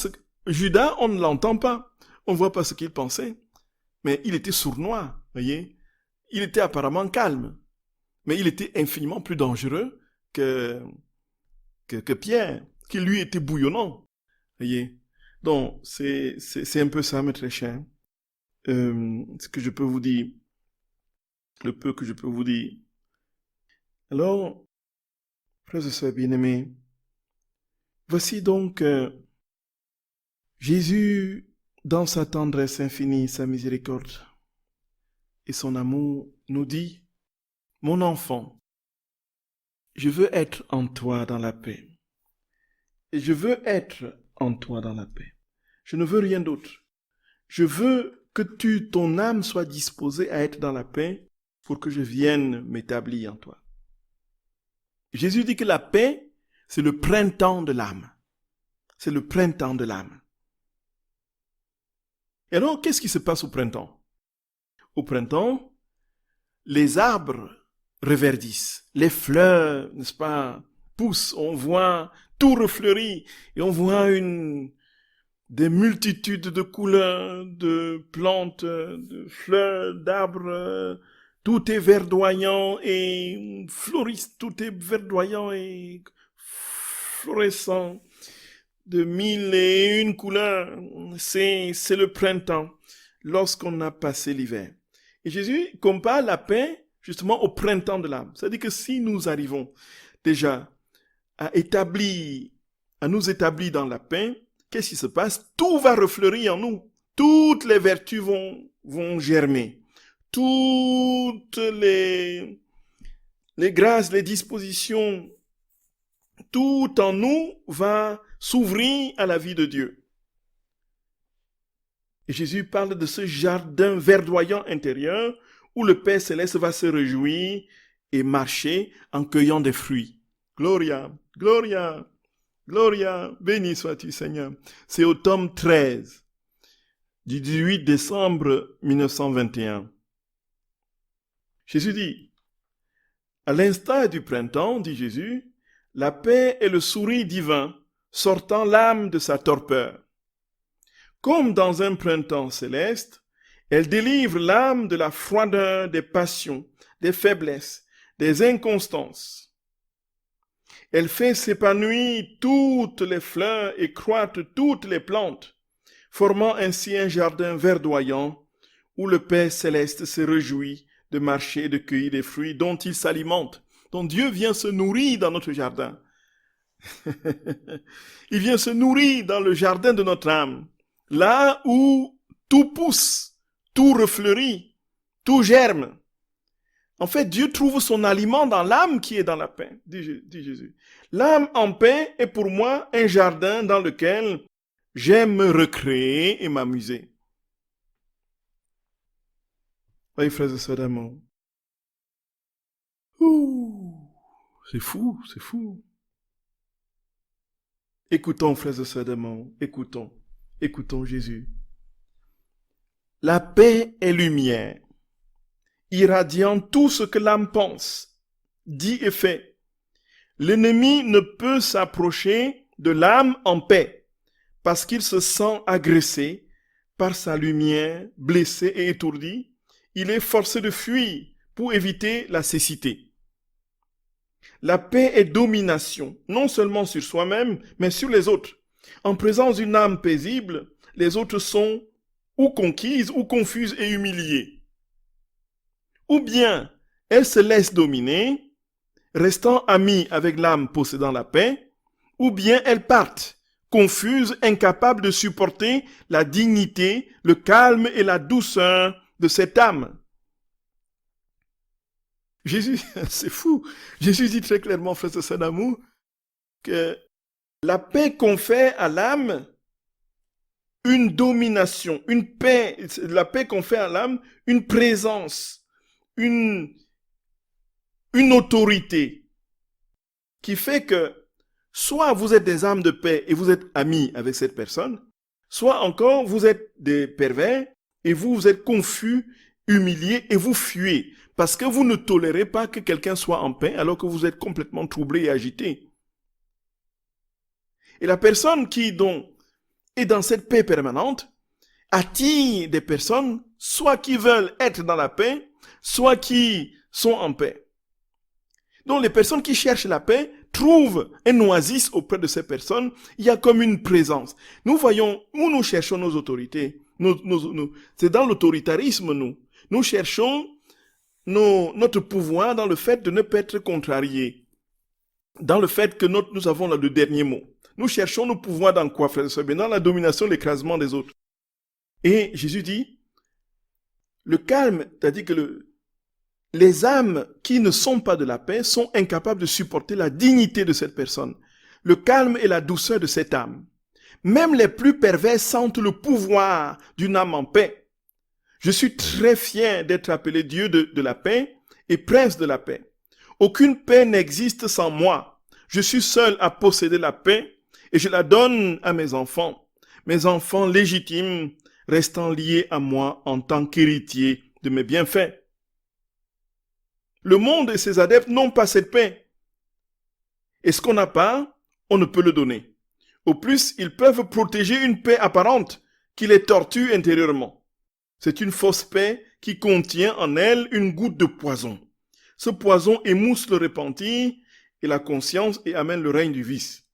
Judas, on ne l'entend pas. On ne voit pas ce qu'il pensait. Mais il était sournois, voyez. Il était apparemment calme. Mais il était infiniment plus dangereux que Pierre, qui lui était bouillonnant, voyez. Donc, c'est un peu ça, mes très chers. Ce que je peux vous dire, le peu que je peux vous dire. Alors, frères et sœurs bien-aimés, voici donc Jésus, dans sa tendresse infinie, sa miséricorde et son amour, nous dit, « Mon enfant, je veux être en toi dans la paix. Et je veux être en toi dans la paix. Je ne veux rien d'autre. Je veux que ton âme soit disposée à être dans la paix pour que je vienne m'établir en toi. » Jésus dit que la paix, c'est le printemps de l'âme. C'est le printemps de l'âme. Et alors, qu'est-ce qui se passe au printemps? Au printemps, les arbres reverdissent, les fleurs, n'est-ce pas, poussent, on voit tout refleurir et on voit des multitudes de couleurs, de plantes, de fleurs, d'arbres, tout est verdoyant et fleurissant, tout est verdoyant et florissant de 1001 couleurs. C'est le printemps, lorsqu'on a passé l'hiver. Et Jésus compare la paix justement au printemps de l'âme. C'est-à-dire que si nous arrivons déjà à nous établir dans la paix, qu'est-ce qui se passe? Tout va refleurir en nous. Toutes les vertus vont germer. Toutes les grâces, les dispositions, tout en nous va s'ouvrir à la vie de Dieu. Et Jésus parle de ce jardin verdoyant intérieur où le Père Céleste va se réjouir et marcher en cueillant des fruits. Gloria, Gloria, Gloria, béni sois-tu Seigneur. C'est au tome 13 du 18 décembre 1921. Jésus dit, à l'instar du printemps, dit Jésus, la paix est le sourire divin sortant l'âme de sa torpeur. Comme dans un printemps céleste, elle délivre l'âme de la froideur des passions, des faiblesses, des inconstances. Elle fait s'épanouir toutes les fleurs et croître toutes les plantes, formant ainsi un jardin verdoyant où le Père Céleste se réjouit de marcher et de cueillir des fruits dont il s'alimente, dont Dieu vient se nourrir dans notre jardin. Il vient se nourrir dans le jardin de notre âme, là où tout pousse, tout refleurit, tout germe. En fait, Dieu trouve son aliment dans l'âme qui est dans la paix, dit Jésus. L'âme en paix est pour moi un jardin dans lequel j'aime me recréer et m'amuser. Oui, frères et sœurs d'amour. C'est fou, c'est fou. Écoutons, frères et sœurs d'amour, écoutons Jésus. La paix est lumière, irradiant tout ce que l'âme pense, dit et fait. L'ennemi ne peut s'approcher de l'âme en paix, parce qu'il se sent agressé par sa lumière, blessé et étourdi, il est forcé de fuir pour éviter la cécité. La paix est domination, non seulement sur soi-même, mais sur les autres. En présence d'une âme paisible, les autres sont ou conquises, ou confuses et humiliées. Ou bien, elles se laissent dominer, restant amies avec l'âme possédant la paix, ou bien elles partent, confuses, incapables de supporter la dignité, le calme et la douceur de cette âme. Jésus, c'est fou, Jésus dit très clairement, frères et sœurs d'amour, que la paix confère à l'âme une domination, une paix, la paix confère à l'âme une présence, une autorité qui fait que soit vous êtes des âmes de paix et vous êtes amis avec cette personne, soit encore vous êtes des pervers et vous êtes confus, humiliés et vous fuyez parce que vous ne tolérez pas que quelqu'un soit en paix alors que vous êtes complètement troublé et agité. Et la personne qui donc est dans cette paix permanente attire des personnes soit qui veulent être dans la paix, soit qui sont en paix. Donc les personnes qui cherchent la paix trouvent et noisissent auprès de ces personnes. Il y a comme une présence. Nous voyons où nous cherchons nos autorités. C'est dans l'autoritarisme, nous. Nous cherchons notre pouvoir dans le fait de ne pas être contrariés. Dans le fait que nous avons le dernier mot. Nous cherchons nos pouvoirs dans quoi, frères et sœurs? Dans la domination, l'écrasement des autres. Et Jésus dit, le calme, c'est-à-dire que les âmes qui ne sont pas de la paix sont incapables de supporter la dignité de cette personne, le calme et la douceur de cette âme. Même les plus pervers sentent le pouvoir d'une âme en paix. Je suis très fier d'être appelé Dieu de la paix et prince de la paix. Aucune paix n'existe sans moi. Je suis seul à posséder la paix et je la donne à mes enfants légitimes restant liés à moi en tant qu'héritiers de mes bienfaits. Le monde et ses adeptes n'ont pas cette paix. Et ce qu'on n'a pas, on ne peut le donner. Au plus, ils peuvent protéger une paix apparente qui les torture intérieurement. C'est une fausse paix qui contient en elle une goutte de poison. Ce poison émousse le repentir et la conscience et amène le règne du vice.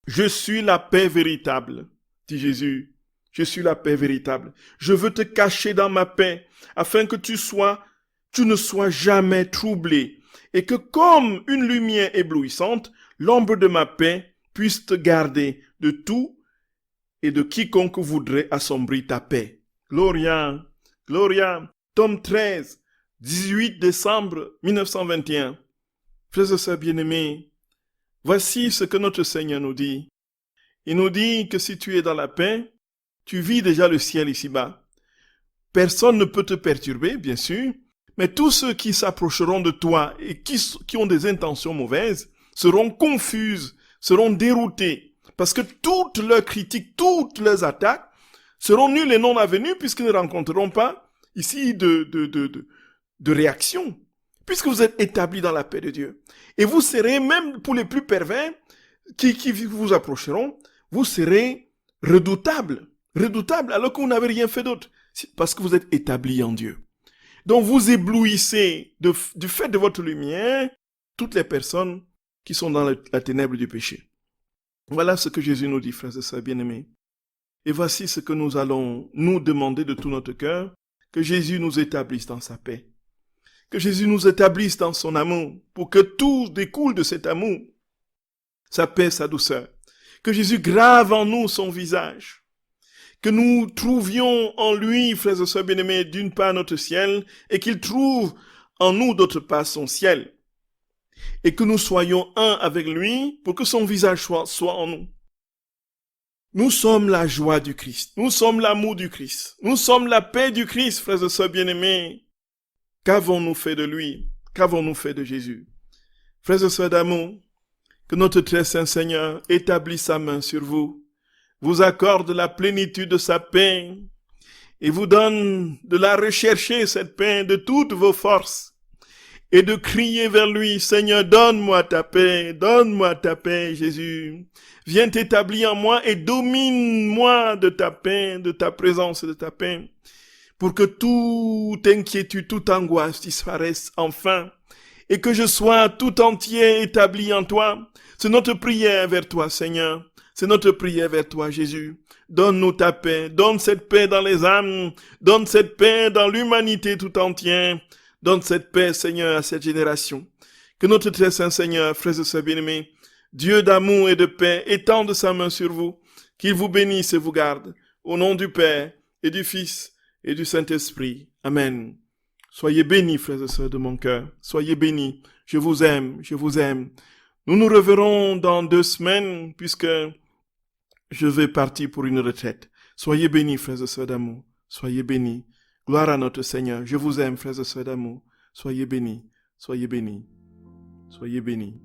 Je suis la paix véritable, dit Jésus. Je suis la paix véritable. Je veux te cacher dans ma paix afin que tu ne sois jamais troublé et que comme une lumière éblouissante, l'ombre de ma paix puisse te garder de tout et de quiconque voudrait assombrir ta paix. Gloria, Gloria, tome 13, 18 décembre 1921. Frères et sœurs bien-aimés, voici ce que notre Seigneur nous dit. Il nous dit que si tu es dans la paix, tu vis déjà le ciel ici-bas. Personne ne peut te perturber, bien sûr, mais tous ceux qui s'approcheront de toi et qui ont des intentions mauvaises seront confuses, seront déroutés, parce que toutes leurs critiques, toutes leurs attaques seront nulles et non avenues puisqu'ils ne rencontreront pas ici de réaction, puisque vous êtes établis dans la paix de Dieu. Et vous serez, même pour les plus pervers qui vous approcheront, vous serez redoutables alors que vous n'avez rien fait d'autre, parce que vous êtes établis en Dieu. Donc vous éblouissez du fait de votre lumière toutes les personnes qui sont dans la ténèbre du péché. Voilà ce que Jésus nous dit, frères et sœurs bien-aimés. Et voici ce que nous allons nous demander de tout notre cœur, que Jésus nous établisse dans sa paix. Que Jésus nous établisse dans son amour, pour que tout découle de cet amour, sa paix, sa douceur. Que Jésus grave en nous son visage. Que nous trouvions en lui, frères et sœurs bien-aimés, d'une part notre ciel, et qu'il trouve en nous d'autre part son ciel. Et que nous soyons un avec lui, pour que son visage soit en nous. Nous sommes la joie du Christ. Nous sommes l'amour du Christ. Nous sommes la paix du Christ, frères et sœurs bien-aimés. Qu'avons-nous fait de lui? Qu'avons-nous fait de Jésus? Frères et sœurs d'amour, que notre très saint Seigneur établisse sa main sur vous, vous accorde la plénitude de sa paix et vous donne de la rechercher, cette paix, de toutes vos forces, et de crier vers lui, Seigneur, donne-moi ta paix, Jésus. Viens t'établir en moi et domine-moi de ta paix, de ta présence et de ta paix, pour que toute inquiétude, toute angoisse disparaisse enfin, et que je sois tout entier établi en toi. C'est notre prière vers toi, Seigneur. C'est notre prière vers toi, Jésus. Donne-nous ta paix. Donne cette paix dans les âmes. Donne cette paix dans l'humanité tout entière. Donne cette paix, Seigneur, à cette génération. Que notre très saint Seigneur, frères et sœurs bien-aimés, Dieu d'amour et de paix, étende sa main sur vous, qu'il vous bénisse et vous garde. Au nom du Père et du Fils et du Saint-Esprit. Amen. Soyez bénis, frères et sœurs de mon cœur. Soyez bénis. Je vous aime, je vous aime. Nous nous reverrons dans 2 semaines, puisque je vais partir pour une retraite. Soyez bénis, frères et sœurs d'amour. Soyez bénis. Gloire à notre Seigneur. Je vous aime, frères et sœurs d'amour. Soyez bénis. Soyez bénis. Soyez bénis.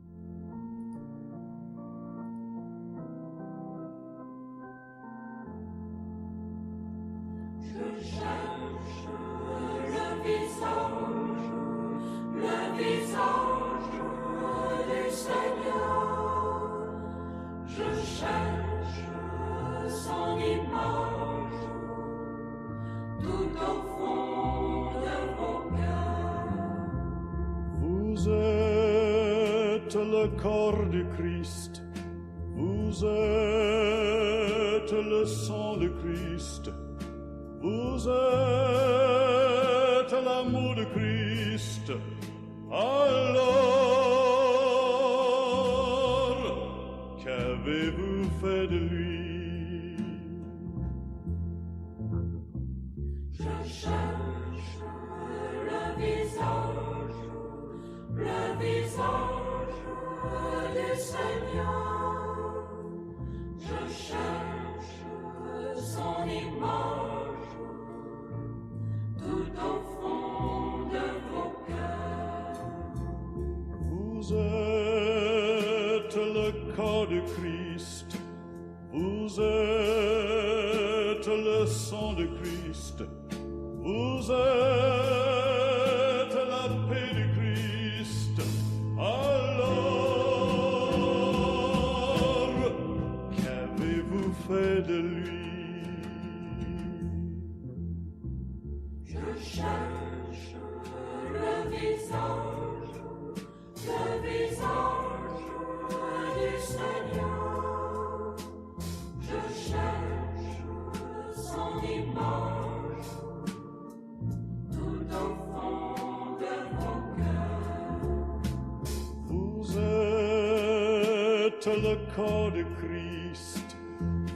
Vous êtes le corps du Christ, vous êtes le sang du Christ, vous êtes l'amour de Christ. Alors, qu'avez-vous fait de lui? Je cherche le visage du Seigneur. Je cherche son image tout au fond de vos cœurs. Vous êtes le corps du Christ, vous êtes le sang de Christ, vous êtes la paix du Christ. Alors, qu'avez-vous fait de lui? Je cherche le visage du Seigneur. Je cherche son image tout au fond de vos cœurs. Vous êtes le corps de Christ,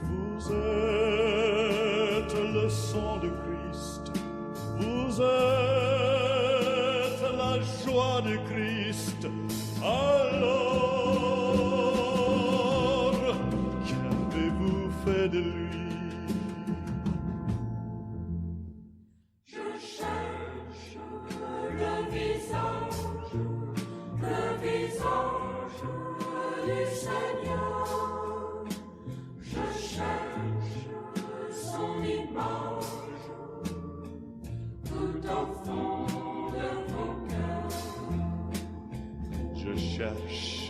vous êtes le sang de Christ, vous êtes la joie de Christ. Alors, qu'avez-vous fait de lui? Je cherche le visage du Seigneur. Je cherche son image tout au fond de vos cœurs. Je cherche